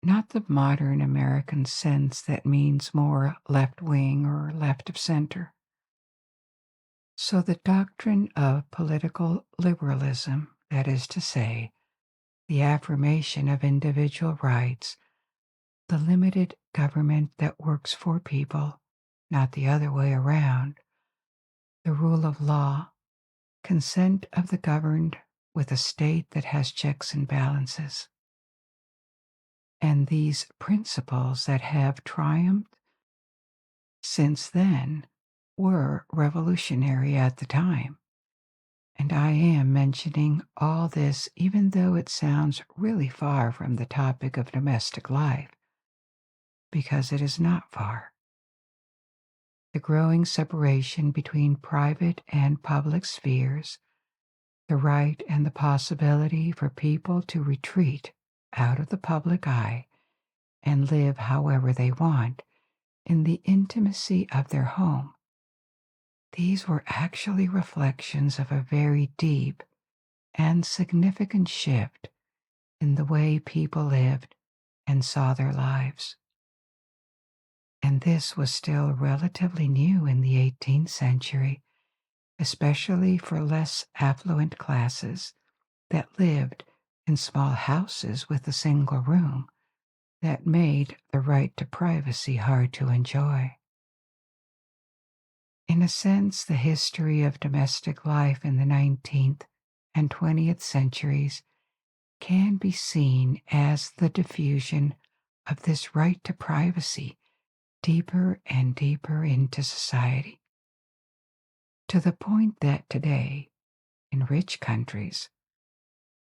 not the modern American sense that means more left-wing or left of center. So the doctrine of political liberalism, that is to say, the affirmation of individual rights, the limited government that works for people, not the other way around, the rule of law, consent of the governed with a state that has checks and balances. And these principles that have triumphed since then were revolutionary at the time. And I am mentioning all this even though it sounds really far from the topic of domestic life, because it is not far. The growing separation between private and public spheres, the right and the possibility for people to retreat out of the public eye and live however they want in the intimacy of their home. These were actually reflections of a very deep and significant shift in the way people lived and saw their lives. And this was still relatively new in the 18th century, especially for less affluent classes that lived in small houses with a single room that made the right to privacy hard to enjoy. In a sense, the history of domestic life in the 19th and 20th centuries can be seen as the diffusion of this right to privacy deeper and deeper into society, to the point that today, in rich countries,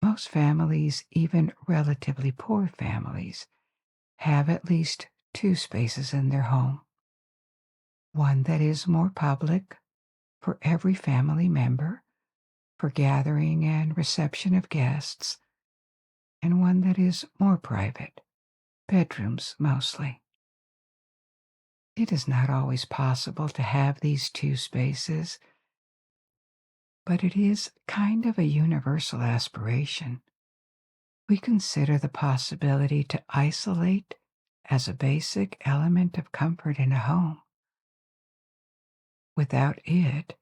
most families, even relatively poor families, have at least two spaces in their home. One that is more public for every family member, for gathering and reception of guests, and one that is more private, bedrooms mostly. It is not always possible to have these two spaces, but it is kind of a universal aspiration. We consider the possibility to isolate as a basic element of comfort in a home. Without it,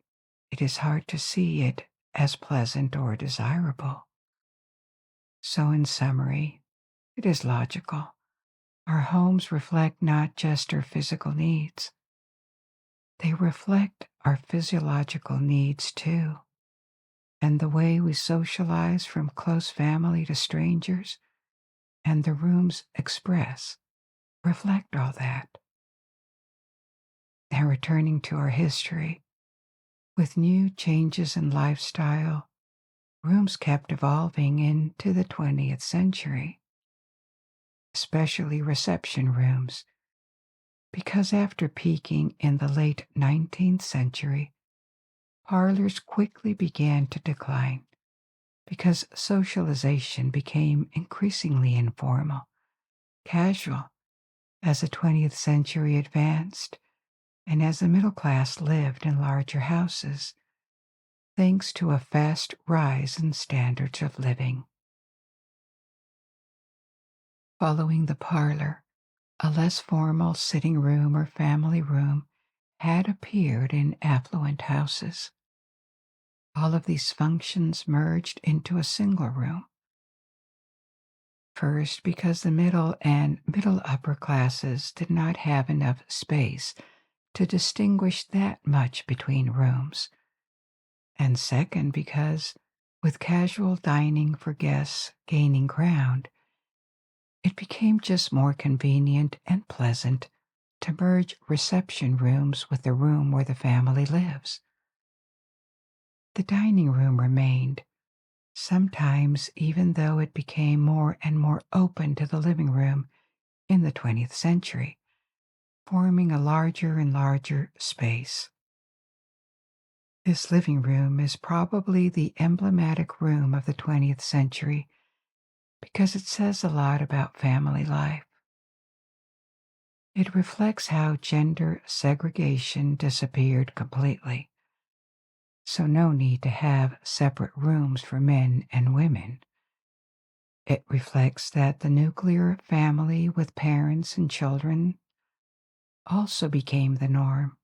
it is hard to see it as pleasant or desirable. So, in summary, it is logical. Our homes reflect not just our physical needs, they reflect our physiological needs too. And the way we socialize from close family to strangers, and the rooms express, reflect all that. Now, returning to our history, with new changes in lifestyle, rooms kept evolving into the 20th century, especially reception rooms, because after peaking in the late 19th century, parlors quickly began to decline because socialization became increasingly informal, casual, as the 20th century advanced, and as the middle class lived in larger houses, thanks to a fast rise in standards of living. Following the parlor, a less formal sitting room or family room had appeared in affluent houses. All of these functions merged into a single room. First, because the middle and middle upper classes did not have enough space to distinguish that much between rooms. And second, because with casual dining for guests gaining ground, it became just more convenient and pleasant to merge reception rooms with the room where the family lives. The dining room remained, sometimes even though it became more and more open to the living room in the 20th century, forming a larger and larger space. This living room is probably the emblematic room of the 20th century because it says a lot about family life. It reflects how gender segregation disappeared completely, so no need to have separate rooms for men and women. It reflects that the nuclear family with parents and children also became the norm,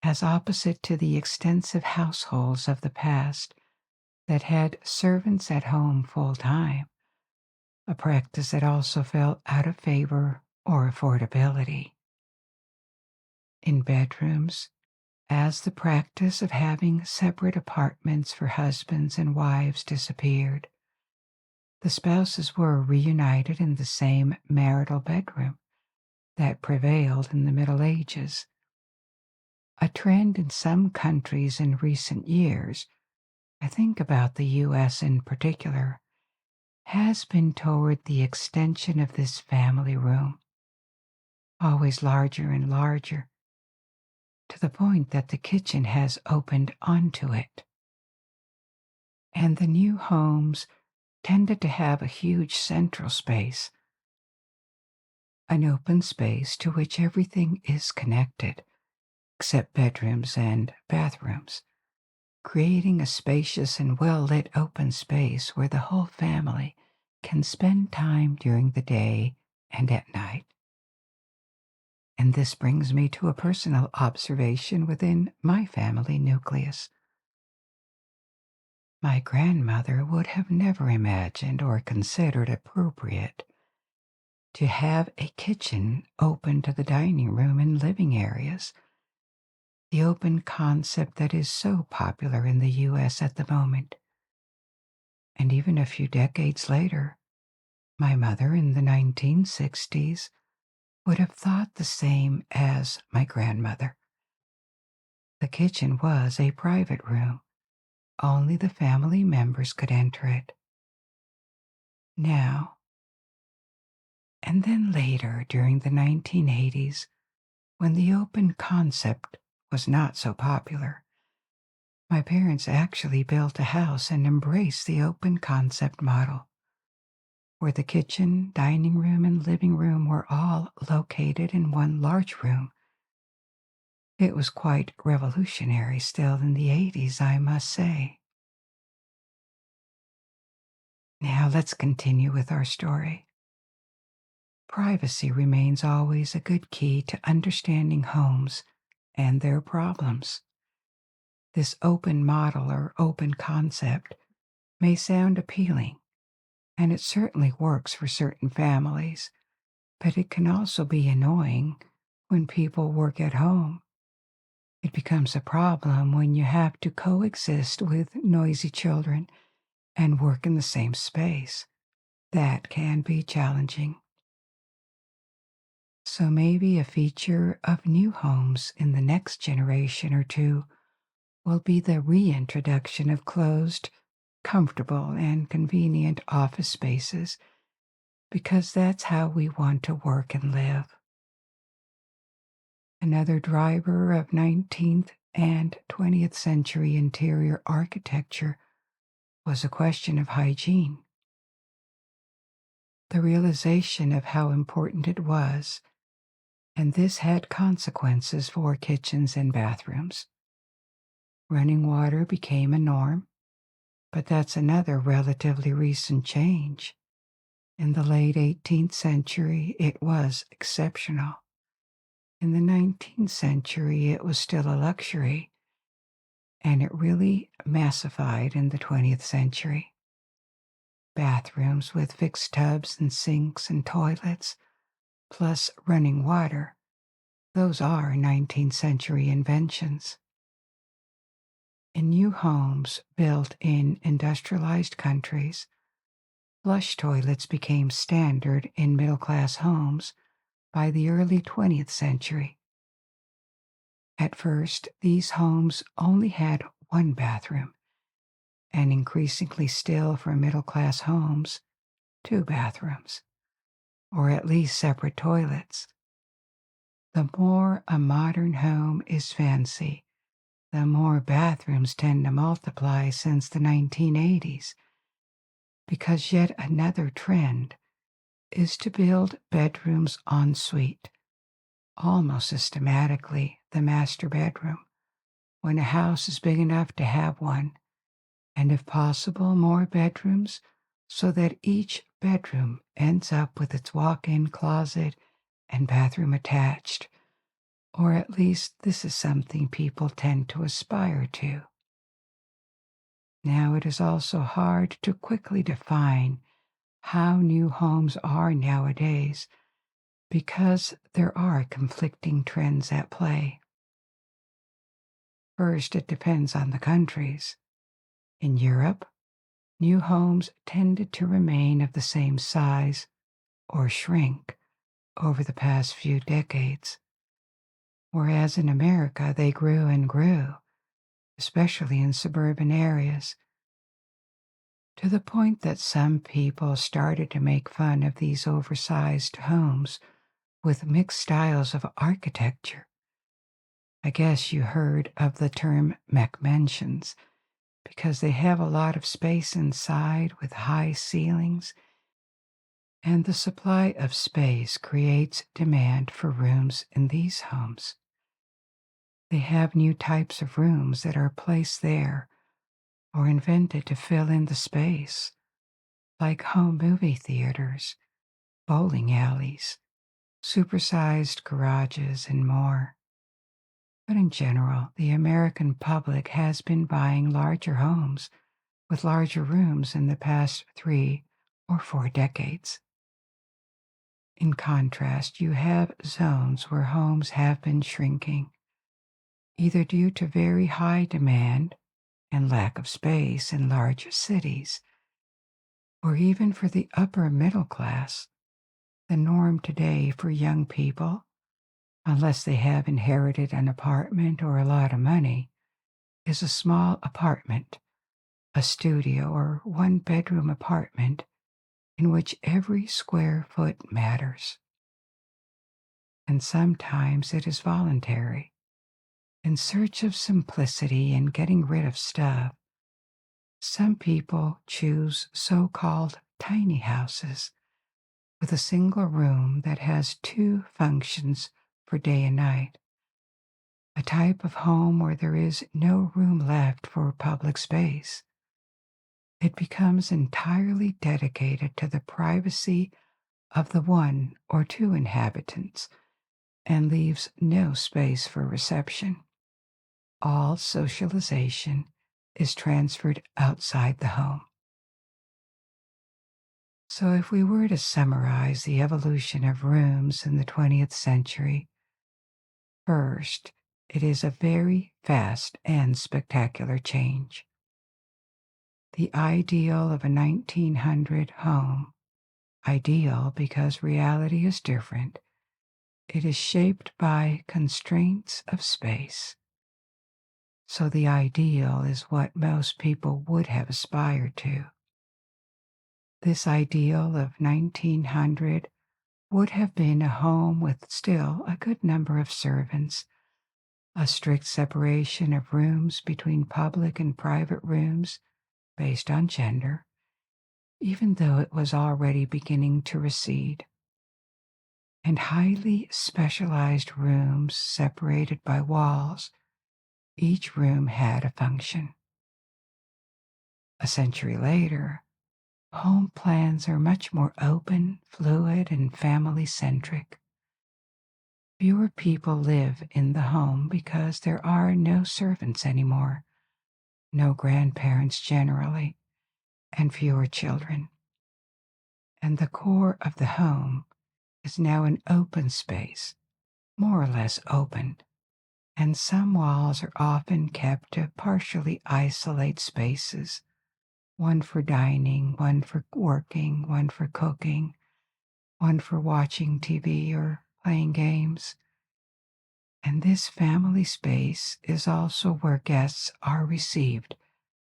as opposite to the extensive households of the past that had servants at home full time, a practice that also fell out of favor or affordability. In bedrooms, as the practice of having separate apartments for husbands and wives disappeared, the spouses were reunited in the same marital bedroom that prevailed in the Middle Ages. A trend in some countries in recent years, I think about the US in particular, has been toward the extension of this family room, always larger and larger, to the point that the kitchen has opened onto it. And the new homes tended to have a huge central space, an open space to which everything is connected, except bedrooms and bathrooms, creating a spacious and well-lit open space where the whole family can spend time during the day and at night. And this brings me to a personal observation within my family nucleus. My grandmother would have never imagined or considered appropriate to have a kitchen open to the dining room and living areas, the open concept that is so popular in the US at the moment. And even a few decades later, my mother in the 1960s would have thought the same as my grandmother. The kitchen was a private room. Only the family members could enter it. Now, and then later during the 1980s, when the open concept was not so popular, my parents actually built a house and embraced the open concept model, where the kitchen, dining room, and living room were all located in one large room. It was quite revolutionary still in the 80s, I must say. Now let's continue with our story. Privacy remains always a good key to understanding homes and their problems. This open model or open concept may sound appealing, and it certainly works for certain families, but it can also be annoying when people work at home. It becomes a problem when you have to coexist with noisy children and work in the same space. That can be challenging. So maybe a feature of new homes in the next generation or two will be the reintroduction of closed, comfortable, and convenient office spaces, because that's how we want to work and live. Another driver of 19th and 20th century interior architecture was a question of hygiene. The realization of how important it was, and this had consequences for kitchens and bathrooms. Running water became a norm, but that's another relatively recent change. In the late 18th century, it was exceptional. In the 19th century, it was still a luxury, and it really massified in the 20th century. Bathrooms with fixed tubs and sinks and toilets, plus running water, those are 19th century inventions. In new homes built in industrialized countries, flush toilets became standard in middle-class homes by the early 20th century. At first, these homes only had one bathroom, and increasingly still for middle-class homes, two bathrooms, or at least separate toilets. The more a modern home is fancy, the more bathrooms tend to multiply since the 1980s, because yet another trend is to build bedrooms en suite, almost systematically the master bedroom, when a house is big enough to have one, and if possible, more bedrooms, so that each bedroom ends up with its walk-in closet and bathroom attached, or at least this is something people tend to aspire to. Now, it is also hard to quickly define how new homes are nowadays because there are conflicting trends at play. First, it depends on the countries. In Europe, new homes tended to remain of the same size or shrink over the past few decades, whereas in America they grew and grew, especially in suburban areas, to the point that some people started to make fun of these oversized homes with mixed styles of architecture. I guess you heard of the term McMansions because they have a lot of space inside with high ceilings, and the supply of space creates demand for rooms in these homes. They have new types of rooms that are placed there or invented to fill in the space, like home movie theaters, bowling alleys, supersized garages, and more. But in general, the American public has been buying larger homes with larger rooms in the past 3 or 4 decades. In contrast, you have zones where homes have been shrinking, either due to very high demand and lack of space in larger cities, or even for the upper middle class. The norm today for young people, unless they have inherited an apartment or a lot of money, is a small apartment, a studio or one-bedroom apartment in which every square foot matters. And sometimes it is voluntary. In search of simplicity and getting rid of stuff, some people choose so-called tiny houses with a single room that has two functions for day and night. A type of home where there is no room left for public space. It becomes entirely dedicated to the privacy of the one or two inhabitants and leaves no space for reception. All socialization is transferred outside the home. So if we were to summarize the evolution of rooms in the 20th century, first, it is a very fast and spectacular change. The ideal of a 1900 home, ideal because reality is different, it is shaped by constraints of space. So the ideal is what most people would have aspired to. This ideal of 1900 would have been a home with still a good number of servants, a strict separation of rooms between public and private rooms based on gender, even though it was already beginning to recede. and highly specialized rooms separated by walls. Each room had a function. A century later, home plans are much more open, fluid, and family-centric. Fewer people live in the home because there are no servants anymore, no grandparents generally, and fewer children. And the core of the home is now an open space, more or less open, and some walls are often kept to partially isolate spaces, one for dining, one for working, one for cooking, one for watching TV or playing games. And this family space is also where guests are received,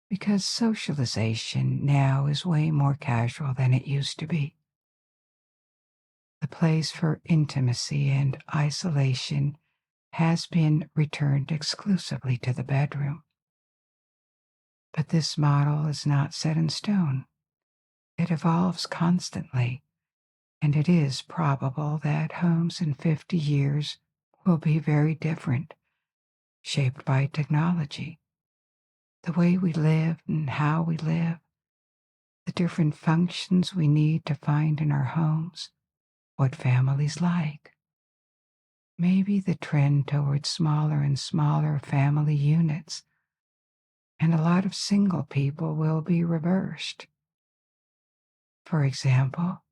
because socialization now is way more casual than it used to be. The place for intimacy and isolation has been returned exclusively to the bedroom. But this model is not set in stone. It evolves constantly, and it is probable that homes in 50 years will be very different, shaped by technology, the way we live and how we live, the different functions we need to find in our homes, what families like. Maybe the trend towards smaller and smaller family units, and a lot of single people will be reversed. For example,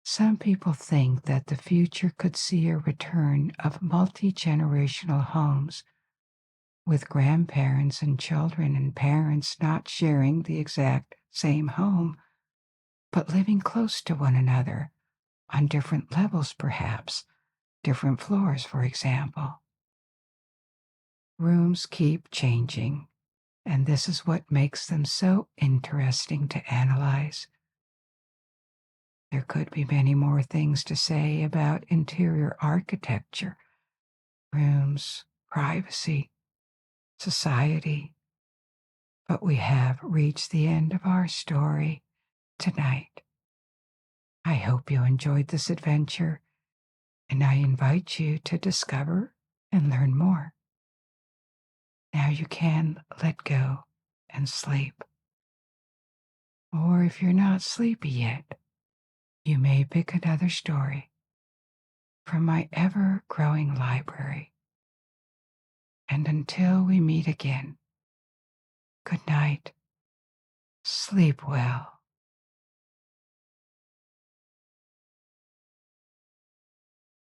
some people think that the future could see a return of multi-generational homes with grandparents and children and parents not sharing the exact same home, but living close to one another on different levels perhaps, different floors, for example. Rooms keep changing, and this is what makes them so interesting to analyze. There could be many more things to say about interior architecture, rooms, privacy, society, but we have reached the end of our story tonight. I hope you enjoyed this adventure, and I invite you to discover and learn more. Now you can let go and sleep. Or if you're not sleepy yet, you may pick another story from my ever-growing library. And until we meet again, good night, sleep well.